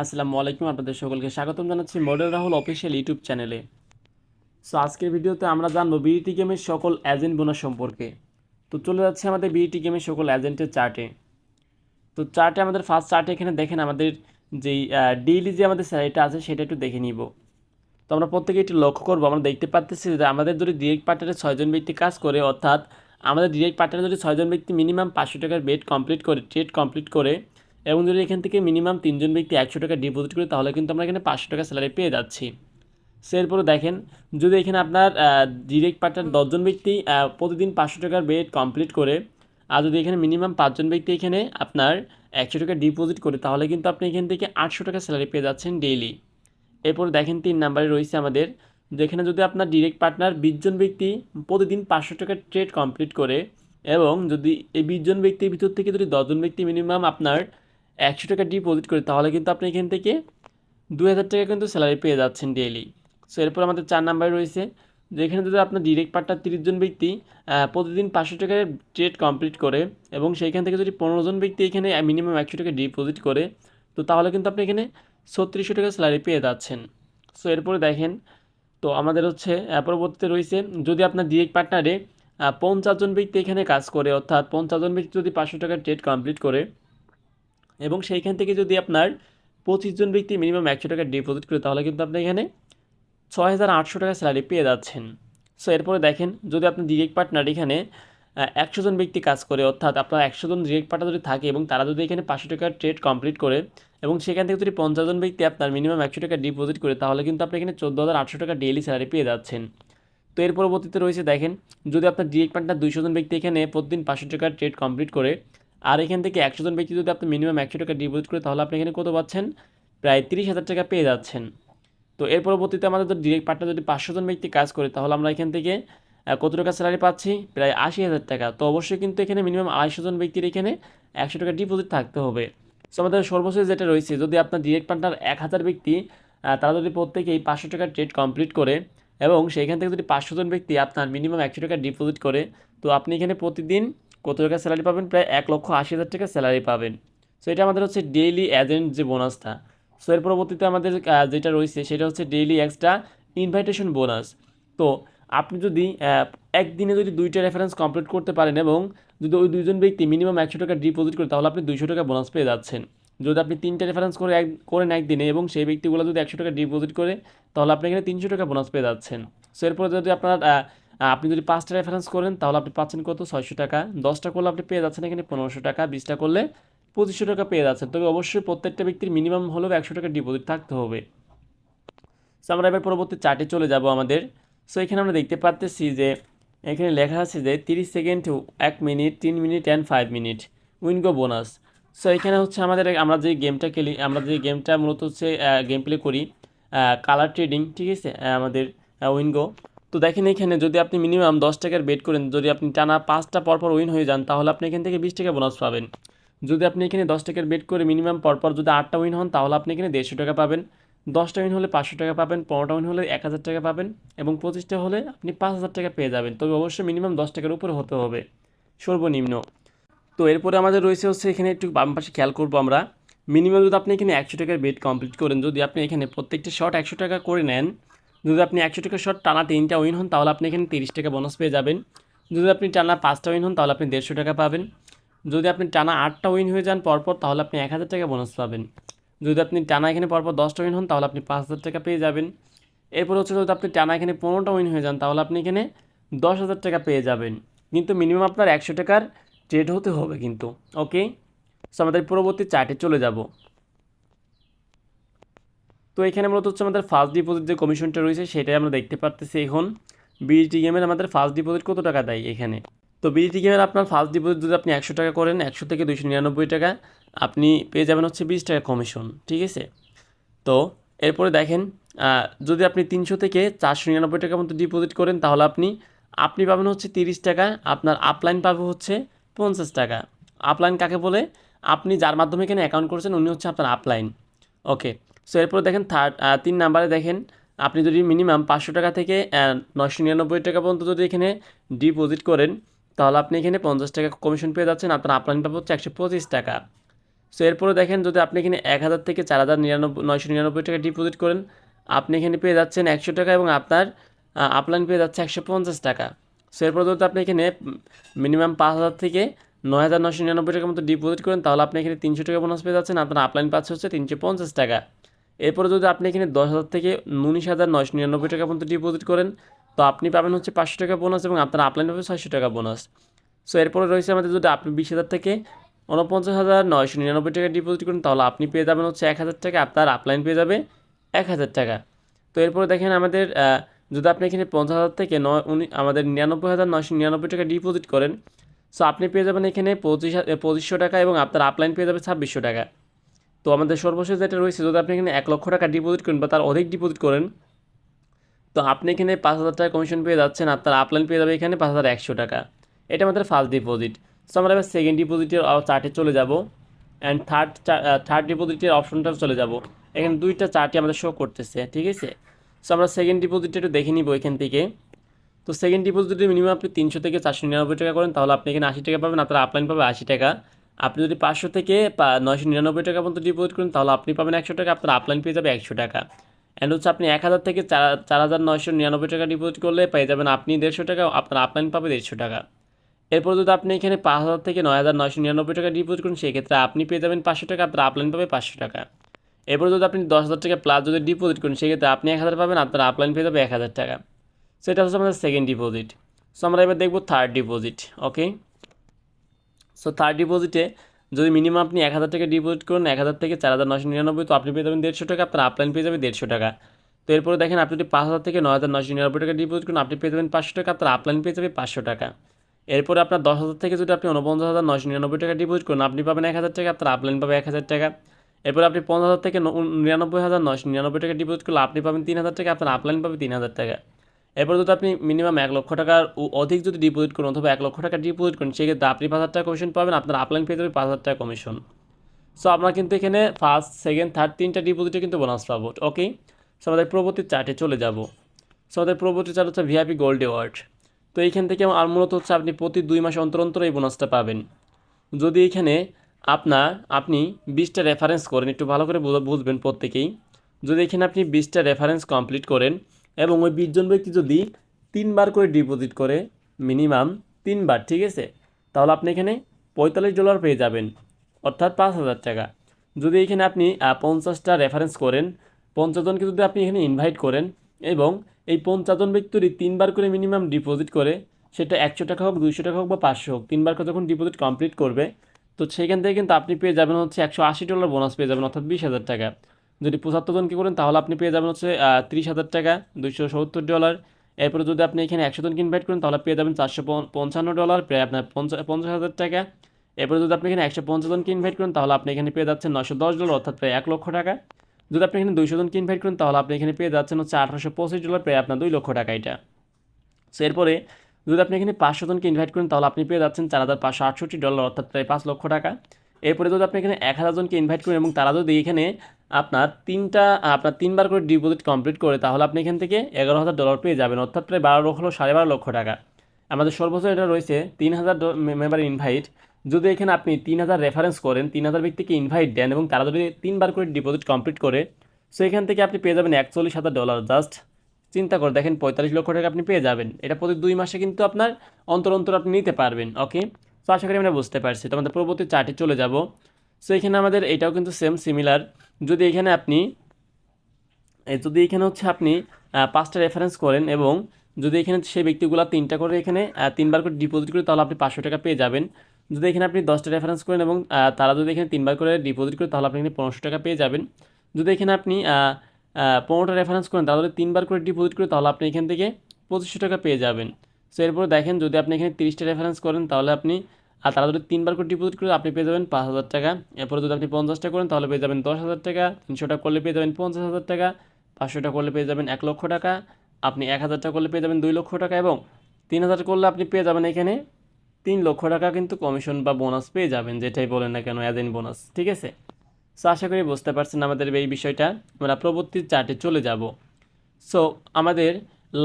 আসসালামু আলাইকুম, আপনাদের সকলকে স্বাগতম জানাচ্ছি মডেল রাহুল অফিসিয়াল ইউটিউব চ্যানেলে। সো আজকের ভিডিওতে আমরা জানবো বিইটি গেমের সকল এজেন্ট বোনাস সম্পর্কে। তো চলে যাচ্ছে আমাদের বিইটি গেমের সকল এজেন্টের চার্টে। তো চার্টে আমাদের ফার্স্ট চার্টে এখানে দেখেন আমাদের যেই ডেইলি যে আমাদের স্যালারিটা আছে সেটা একটু দেখে নিব। তো আমরা প্রত্যেকে একটু লক্ষ্য করবো, আমরা দেখতে পাচ্ছি যে আমাদের যদি ডিরেক্ট পার্টনারে 6জন ব্যক্তি কাজ করে, অর্থাৎ আমাদের ডিরেক্ট পার্টনারে যদি 6জন ব্যক্তি মিনিমাম 500 টাকার বেড কমপ্লিট করে, ট্রেড কমপ্লিট করে, এবং যদি এখান থেকে মিনিমাম 3জন ব্যক্তি 100 টাকা ডিপোজিট করে, তাহলে কিন্তু আমরা এখানে 500 টাকা স্যালারি পেয়ে যাচ্ছি। সো এরপরে দেখেন, যদি এখানে আপনার ডিরেক্ট পার্টনার 10জন ব্যক্তি প্রতিদিন 500 টাকার বেড কমপ্লিট করে, আর যদি এখানে মিনিমাম 5জন ব্যক্তি এখানে আপনার 100 টাকা ডিপোজিট করে, তাহলে কিন্তু আপনি এখান থেকে 800 টাকা স্যালারি পেয়ে যাচ্ছেন ডেইলি। এরপরে দেখেন 3 নাম্বারে রয়েছে আমাদের, যেখানে যদি আপনার ডিরেক্ট পার্টনার 20জন ব্যক্তি প্রতিদিন 500 টাকার ট্রেড কমপ্লিট করে, এবং যদি এই 20জন ব্যক্তির ভিতর থেকে যদি 10জন ব্যক্তি মিনিমাম আপনার 100 টাকা ডিপোজিট করে, তাহলে কিন্তু আপনি এখান থেকে 2000 টাকা কিন্তু স্যালারি পেয়ে যাচ্ছেন ডেইলি। সো এরপর আমাদের 4 নাম্বারে রয়েছে, যেখানে যদি আপনার ডিরেক্ট পার্টনার 30জন ব্যক্তি প্রতিদিন 500 টাকার ট্রেড কমপ্লিট করে, এবং সেইখান থেকে যদি 15জন ব্যক্তি এখানে মিনিমাম 100 টাকা ডিপোজিট করে, তো তাহলে কিন্তু আপনি এখানে 3600 টাকা স্যালারি পেয়ে যাচ্ছেন। সো এরপরে দেখেন, তো আমাদের হচ্ছে পরবর্তীতে রয়েছে, যদি আপনার ডিরেক্ট পার্টনারে 50জন ব্যক্তি এখানে কাজ করে, অর্থাৎ 50জন ব্যক্তি যদি 500 টাকার ট্রেড কমপ্লিট করে, এবং সেইখান থেকে যদি আপনার 25জন ব্যক্তি মিনিমাম 100 টাকা ডিপোজিট করে, তাহলে কিন্তু আপনি এখানে 6800 টাকা স্যালারি পেয়ে যাচ্ছেন। সো এরপরে দেখেন, যদি আপনি ডিরেক্ট পার্টনার এখানে 100জন ব্যক্তি কাজ করে, অর্থাৎ আপনার 100জন ডিরেক্ট পার্টনার যদি থাকে এবং তারা যদি এখানে 500 টাকার ট্রেড কমপ্লিট করে, এবং সেখান থেকে যদি 50জন ব্যক্তি আপনার মিনিমাম 100 টাকা ডিপোজিট করে, তাহলে কিন্তু আপনি এখানে 14,800 টাকা ডেইলি স্যালারি পেয়ে যাচ্ছেন। তো এর পরবর্তীতে রয়েছে দেখেন, যদি আপনার ডিরেক্ট পার্টনার 200জন ব্যক্তি এখানে প্রতিদিন 500 টাকার ট্রেড কমপ্লিট করে, আর এখান থেকে 100জন ব্যক্তি যদি আপনি মিনিমাম 100 টাকা ডিপোজিট করে, তাহলে আপনি এখানে কত পাচ্ছেন? প্রায় 30,000 টাকা পেয়ে যাচ্ছেন। তো এর পরবর্তীতে আমাদের যদি ডিরেক্ট পার্টনার যদি 500জন ব্যক্তি কাজ করে, তাহলে আমরা এখান থেকে কত টাকা স্যালারি পাচ্ছি? প্রায় 80,000 টাকা। তো অবশ্যই কিন্তু এখানে মিনিমাম 250জন ব্যক্তির এখানে 100 টাকা ডিপোজিট থাকতে হবে। সো আমাদের সর্বশেষ যেটা রয়েছে, যদি আপনার ডিরেক্ট পার্টনার 1000 ব্যক্তি তারা যদি প্রত্যেকেই 500 টাকার ট্রেড কমপ্লিট করে, এবং সেইখান থেকে যদি 500জন ব্যক্তি আপনার মিনিমাম 100 টাকা ডিপোজিট করে, তো আপনি এখানে প্রতিদিন কত টাকা স্যালারি পাবেন? প্রায় 1,80,000 টাকা স্যালারি পাবেন। সো এটা আমাদের হচ্ছে ডেইলি এজেন্ট যে বোনাসটা। সো এর পরবর্তীতে আমাদের যেটা রয়েছে সেটা হচ্ছে ডেইলি এক্সট্রা ইনভাইটেশন বোনাস। তো আপনি যদি একদিনে যদি 2টা রেফারেন্স কমপ্লিট করতে পারেন, এবং যদি ওই 2জন ব্যক্তি মিনিমাম 100 টাকা ডিপোজিট করে, তাহলে আপনি 200 টাকা বোনাস পেয়ে যাচ্ছেন। যদি আপনি 3টা রেফারেন্স করেন একদিনে, এবং সেই ব্যক্তিগুলো যদি 100 টাকা ডিপোজিট করে, তাহলে আপনি এখানে 300 টাকা বোনাস পেয়ে যাচ্ছেন। সো এরপরে যদি আপনি যদি 5টা রেফারেন্স করেন, তাহলে আপনি পাচ্ছেন কত? 600 টাকা। 10টা করলে আপনি পেয়ে যাচ্ছেন এখানে 1500 টাকা। 20টা করলে 2500 টাকা পেয়ে যাচ্ছেন। তবে অবশ্যই প্রত্যেকটা ব্যক্তির মিনিমাম হলেও 100 টাকা ডিপোজিট থাকতে হবে। সো আমরা এবার পরবর্তী চার্টে চলে যাব আমাদের। সো এখানে আমরা দেখতে পাচ্ছি যে এখানে লেখা আছে যে 30 second, 1 minute, 3 minute and 5 minute WinGo bonus. So এখানে হচ্ছে আমরা যে গেমটা খেলি, আমরা যে গেমটা মূলত হচ্ছে গেম প্লে করি, কালার ট্রেডিং, ঠিক আছে, আমাদের উইনগো। তো দেখেন, এখানে যদি আপনি মিনিমাম 10 টাকার বেট করেন, যদি আপনি টানা 5টা পরপর উইন হয়ে যান, তাহলে আপনি এখান থেকে 20 টাকা বোনাস পাবেন। যদি আপনি এখানে 10 টাকার বেট করে মিনিমাম পরপর যদি 8টা উইন হন, তাহলে আপনি এখানে 150 টাকা পাবেন। 10টা উইন হলে 500 টাকা পাবেন, 15টা উইন হলে 1000 টাকা পাবেন, এবং 25টা হলে আপনি 5000 টাকা পেয়ে যাবেন। তবে অবশ্যই মিনিমাম 10 টাকার উপরে হতে হবে সর্বনিম্ন। তো এরপরে আমাদের রয়েছে হচ্ছে, এখানে একটু বাম পাশে খেয়াল করবো আমরা, মিনিমাম যদি আপনি এখানে 100 টাকার বেট কমপ্লিট করেন, যদি আপনি এখানে প্রত্যেকটা শট 100 টাকা করে নেন, যদি আপনি 100 টাকা শট টানা 3টা উইন হন, তাহলে আপনি এখানে 30 টাকা বোনাস পেয়ে যাবেন। যদি আপনি টানা 5টা উইন হন, তাহলে আপনি 150 টাকা পাবেন। যদি আপনি টানা 8টা উইন হয়ে যান পরপর, তাহলে আপনি 1000 টাকা বোনাস পাবেন। যদি আপনি টানা এখানে পরপর 10টা উইন হন, তাহলে আপনি 5000 টাকা পেয়ে যাবেন। এরপর হচ্ছে, যদি আপনি টানা এখানে 15টা উইন হয়ে যান, তাহলে আপনি এখানে 10,000 টাকা পেয়ে যাবেন। কিন্তু মিনিমাম আপনার 100 টাকার ট্রেড হতে হবে কিন্তু। ওকে, সো আমাদের পরবর্তী চার্টে চলে যাব। তো এখানে মূলত হচ্ছে আমাদের ফার্স্ট ডিপোজিট যে কমিশনটা রয়েছে সেটাই আমরা দেখতে পাচ্ছি। এখন বিএসডি গেমের আমাদের ফার্স্ট ডিপোজিট কত টাকা দেয় এখানে। তো বিএসডি গেমের আপনার ফার্স্ট ডিপোজিট যদি আপনি 100 টাকা করেন, 100 থেকে 299 টাকা আপনি পেয়ে যাবেন হচ্ছে 20 টাকা কমিশন, ঠিক আছে। তো এরপরে দেখেন, যদি আপনি 300 থেকে 499 টাকার মতো ডিপোজিট করেন, তাহলে আপনি আপনি পাবেন হচ্ছে 30 টাকা, আপনার আপলাইন পাবে হচ্ছে 50 টাকা। আপলাইন কাকে বলে? আপনি যার মাধ্যমে এখানে অ্যাকাউন্ট করেছেন উনি হচ্ছে আপনার আপলাইন। ওকে, সো এরপরে দেখেন 3 নাম্বারে দেখেন, আপনি যদি মিনিমাম 500 টাকা থেকে 999 টাকা পর্যন্ত যদি এখানে ডিপোজিট করেন, তাহলে আপনি এখানে 50 টাকা কমিশন পেয়ে যাচ্ছেন। আপনার আপলাইন পাবে হচ্ছে 125 টাকা। সো এরপরে দেখেন যদি আপনি এখানে 1000 থেকে 4999 টাকা ডিপোজিট করেন, আপনি এখানে পেয়ে যাচ্ছেন 100 টাকা এবং আপনার আপলাইন পেয়ে যাচ্ছে 150 টাকা। সো এরপর যদি আপনি এখানে মিনিমাম 5000 থেকে 9999 টাকার মতো ডিপোজিট করেন, তাহলে আপনি এখানে 300 টাকা বোনাস পেয়ে যাচ্ছেন, আপনার আপলাইন পাচ্ছে হচ্ছে 350 টাকা। এরপরে যদি আপনি এখানে 10,000 থেকে 19,999 টাকা পর্যন্ত ডিপোজিট করেন, তো আপনি পাবেন হচ্ছে 500 টাকা বোনাস এবং আপনার আপলাইন পাবে 600 টাকা বোনাস। সো এরপরে রয়েছে আমাদের যদি আপনি 20,000 থেকে 49,999 টাকা ডিপোজিট করেন, তাহলে আপনি পেয়ে যাবেন হচ্ছে 1,000 টাকা, আপনার আপলাইন পেয়ে যাবে 1,000 টাকা। তো এরপরে দেখেন আমাদের যদি আপনি এখানে 50,000 থেকে আমাদের 99,999 টাকা ডিপোজিট করেন, সো আপনি পেয়ে যাবেন এখানে 2500 টাকা এবং আপনার আপলাইন পেয়ে যাবে 2600 টাকা। তো আমাদের সর্বশেষ যেটা রয়েছে, যদি আপনি এখানে 1 লক্ষ টাকা ডিপোজিট করেন বা তার অধিক ডিপোজিট করেন, তো আপনি এখানে 5,000 টাকা কমিশন পেয়ে যাচ্ছেন, আপনার আপলাইন পেয়ে যাবে এখানে 5,100 টাকা। এটা আমাদের ফার্স্ট ডিপোজিট। সো আমরা এবার সেকেন্ড ডিপোজিটের চার্টে চলে যাব অ্যান্ড থার্ড ডিপোজিটের অপশনটা চলে যাব। এখানে দুইটা চার্টই আমাদের শো করতেছে, ঠিক আছে। সো আমরা সেকেন্ড ডিপোজিটটা একটু দেখে নিব এখান থেকে। তো সেকেন্ড ডিপোজিটে মিনিমাম আপনি 300 থেকে 499 টাকা করেন, তাহলে আপনি এখানে 80 টাকা পাবেন, আপনার আপলাইন পাবে 80 টাকা। আপনি যদি 500 থেকে 999 টাকা পর্যন্ত ডিপোজিট করেন, তাহলে আপনি পাবেন 100 টাকা, আপনার আপলাইন পেয়ে যাবে 100 টাকা। অ্যান্ড হচ্ছে আপনি 1000 থেকে 4,999 টাকা ডিপোজিট করলে পেয়ে যাবেন আপনি 150 টাকা, আপনার আপলাইন পাবে 150 টাকা। এরপর যদি আপনি এখানে 5,000 থেকে 9,999 টাকা ডিপোজিট করেন, সেক্ষেত্রে আপনি পেয়ে যাবেন 500 টাকা, আপনার আপলাইন পাবে 500 টাকা। এরপর যদি আপনি 10,000 টাকা প্লাস যদি ডিপোজিট করেন, সেক্ষেত্রে আপনি 1,000 পাবেন, আপনার আপলাইন পেয়ে যাবে 1,000 টাকা। সো এটা হচ্ছে আমাদের সেকেন্ড ডিপোজিট। সো আমরা এবার দেখব থার্ড ডিপোজিট। ওকে, সো থার্ড ডিপোজিটে যদি মিনিমাম আপনি 1,000 টাকা ডিপোজিট করেন, 1,000 থেকে 4,999, তো আপনি পেয়ে যাবেন 150 টাকা, আপনার আপলাইন পেয়ে যাবে 150 টাকা। তো এরপরে দেখেন আপনি যদি 5,000 থেকে 9,999 টাকা ডিপোজিট করেন, আপনি পেয়ে যাবেন 500 টাকা, আপনার আপলাইন পেয়ে যাবে 500 টাকা। এরপরে আপনার 10,000 থেকে যদি আপনি 49,999 টাকা ডিপোজিট করেন, আপনি পাবেন 1,000 টাকা, আপনার আপলাইন পাবে 1,000 টাকা। এরপর আপনি 50,000 থেকে 99,999 টাকা ডিপোজিট করলে আপনি পাবেন 3,000 টাকা, আপনার আপলাইন পাবে 3,000 টাকা। এরপর যদি আপনি মিনিমাম 1 লক্ষ টাকার অধিক যদি ডিপোজিট করেন অথবা 1 লক্ষ টাকা ডিপোজিট করেন, সেক্ষেত্রে আপনি 5,000 টাকা কমিশন পাবেন, আপনার আপলাইন পেয়ে যাবে 5,000 টাকা কমিশন। সো আমরা কিন্তু এখানে ফার্স্ট, সেকেন্ড, থার্ড তিনটা ডিপোজিটে কিন্তু বোনাস পাবো। ওকে, সো আমাদের পরবর্তী চার্টে চলে যাব। সো আমাদের পরবর্তী চার্ট হচ্ছে ভিআইপি গোল্ড অ্যাওয়ার্ড। তো এইখান থেকে আর মূলত হচ্ছে আপনি প্রতি 2 মাস অন্তর অন্তর এই বোনাসটা পাবেন। যদি এখানে আপনি 20টা রেফারেন্স করেন, একটু ভালো করে বুঝবেন প্রত্যেকেই। যদি এখানে আপনি 20টা রেফারেন্স কমপ্লিট করেন এবং ওই 20 জন ব্যক্তি যদি 3বার করে ডিপোজিট করে, মিনিমাম 3বার, ঠিক আছে, তাহলে আপনি এখানে $45 পেয়ে যাবেন, অর্থাৎ 5,000 টাকা। যদি এখানে আপনি 50টা রেফারেন্স করেন, 50 জনকে যদি আপনি এখানে ইনভাইট করেন এবং এই 50 জন ব্যক্তি 3বার করে মিনিমাম ডিপোজিট করে, সেটা 100 টাকা হোক, 200 টাকা হোক বা 500 হোক, 3বার করে যখন ডিপোজিট কমপ্লিট করবে, তো সেখান থেকে কিন্তু আপনি পেয়ে যাবেন হচ্ছে $180 বোনাস পেয়ে যাবেন, অর্থাৎ 20,000 টাকা। যদি 75 জনকে করেন, তাহলে আপনি পেয়ে যাবেন হচ্ছে 30,000 টাকা, $270। এরপরে যদি আপনি এখানে 100 জনকে ইনভাইট করেন, তাহলে পেয়ে যাবেন $455, প্রায় আপনার 50,000 টাকা। এরপরে যদি আপনি এখানে 150 জনকে ইনভাইট করেন, তাহলে আপনি এখানে পেয়ে যাচ্ছেন $910, অর্থাৎ প্রায় 1 লক্ষ টাকা। যদি আপনি এখানে 200 জনকে ইনভাইট করেন, তাহলে আপনি এখানে পেয়ে যাচ্ছেন হচ্ছে $1,825, প্রায় আপনার 2 লক্ষ টাকা এটা। সো এরপরে যদি আপনি এখানে 500 জনকে ইনভাইট করেন, তাহলে আপনি পেয়ে যাচ্ছেন $4,568, অর্থাৎ প্রায় 5 লক্ষ টাকা। এরপরে যদি আপনি এখানে 1,000 জনকে ইনভাইট করেন এবং তারা যদি এখানে আপনার 3বার করে ডিপোজিট কমপ্লিট করে, তাহলে আপনি এখান থেকে $11,000 পেয়ে যাবেন, অর্থাৎ প্রায় 12 লক্ষ টাকা। আমাদের সর্বোচ্চ এটা রয়েছে 3,000 মেম্বার ইনভাইট। যদি এখানে আপনি 3,000 রেফারেন্স করেন, 3,000 ব্যক্তিকে ইনভাইট দেন এবং তারা যদি 3বার করে ডিপোজিট কমপ্লিট করে, সো এখান থেকে আপনি পেয়ে যাবেন $41,000। জাস্ট চিন্তা করে দেখেন, 45 লক্ষ টাকা আপনি পেয়ে যাবেন। এটা প্রতি 2 মাসে কিন্তু আপনার অন্তর অন্তর আপনি নিতে পারবেন। ওকে, সো আশা করি আমরা বুঝতে পারছি। তো আমাদের পরবর্তী চার্টে চলে যাব। সো এখানে আমাদের এটাও কিন্তু সেম সিমিলার। যদি এখানে হচ্ছে আপনি 5টা রেফারেন্স করেন এবং যদি এখানে সেই ব্যক্তিগুলো 3টা করে এখানে 3বার করে ডিপোজিট করে, তাহলে আপনি 500 টাকা পেয়ে যাবেন। যদি এখানে আপনি 10টা রেফারেন্স করেন এবং তারা যদি এখানে 3বার করে ডিপোজিট করে, তাহলে আপনি এখানে 1500 টাকা পেয়ে যাবেন। যদি এখানে আপনি 15টা রেফারেন্স করেন, তাহলে 3বার করে ডিপোজিট করে, তাহলে আপনি এখান থেকে 2500 টাকা পেয়ে যাবেন। সো এরপরে দেখেন, যদি আপনি এখানে 30টা রেফারেন্স করেন, তাহলে আপনি তারা যদি 3বার করে ডিপোজিট করে, আপনি পেয়ে যাবেন 5,000 টাকা। এরপরে যদি আপনি 50টা করেন, তাহলে পেয়ে যাবেন 10,000 টাকা। 300টা করলে পেয়ে যাবেন 50,000 টাকা। 500টা করলে পেয়ে যাবেন 1 লক্ষ টাকা। আপনি 1,000টা করলে পেয়ে যাবেন 2 লক্ষ টাকা এবং 3,000 করলে আপনি পেয়ে যাবেন এখানে 3 লক্ষ টাকা কিন্তু কমিশন বা বোনাস পেয়ে যাবেন, যেটাই বলেন না কেন, অ্যাজ ইন বোনাস, ঠিক আছে। সো আশা করি বুঝতে পারছেন আমাদের এই বিষয়টা। আমরা পরবর্তী চার্টে চলে যাব। সো আমাদের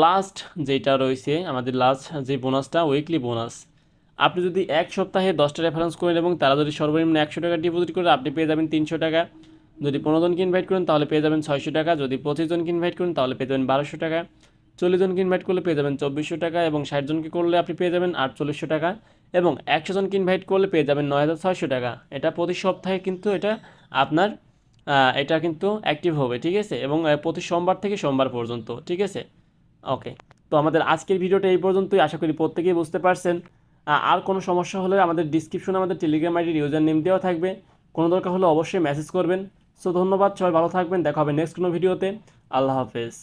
লাস্ট যেটা রয়েছে, আমাদের লাস্ট যে বোনাসটা, উইকলি বোনাস। আপনি যদি এক সপ্তাহে 10টা রেফারেন্স করেন এবং তারা যদি সর্বনিম্ন 100 টাকা ডিপোজিট করে আপনি পেয়ে যাবেন 300 টাকা। যদি 15 জনকে ইনভাইট করেন তাহলে পেয়ে যাবেন 600 টাকা। যদি 25 জনকে ইনভাইট করেন তাহলে পেয়ে যাবেন 1200 টাকা। 40 জনকে ইনভাইট করলে পেয়ে যাবেন 2400 টাকা এবং 60 জনকে করলে আপনি পেয়ে যাবেন 4800 টাকা এবং 100 জনকে ইনভাইট করলে পেয়ে যাবেন 9600 টাকা। এটা প্রতি সপ্তাহে কিন্তু আপনার এটা কিন্তু অ্যাক্টিভ হবে, ঠিক আছে, এবং প্রতি সোমবার থেকে সোমবার পর্যন্ত, ঠিক আছে। ওকে, তো আমাদের আজকের ভিডিওটা এই পর্যন্তই। আশা করি প্রত্যেকেই বুঝতে পারছেন। আর কোনো সমস্যা হলে আমাদের ডিসক্রিপশনে আমাদের টেলিগ্রাম আইডির ইউজার নেম দেওয়া থাকবে, কোনো দরকার হলে অবশ্যই মেসেজ করবেন। সো ধন্যবাদ, সবাই ভালো থাকবেন, দেখা হবে নেক্সট কোনো ভিডিওতে। আল্লাহ হাফেজ।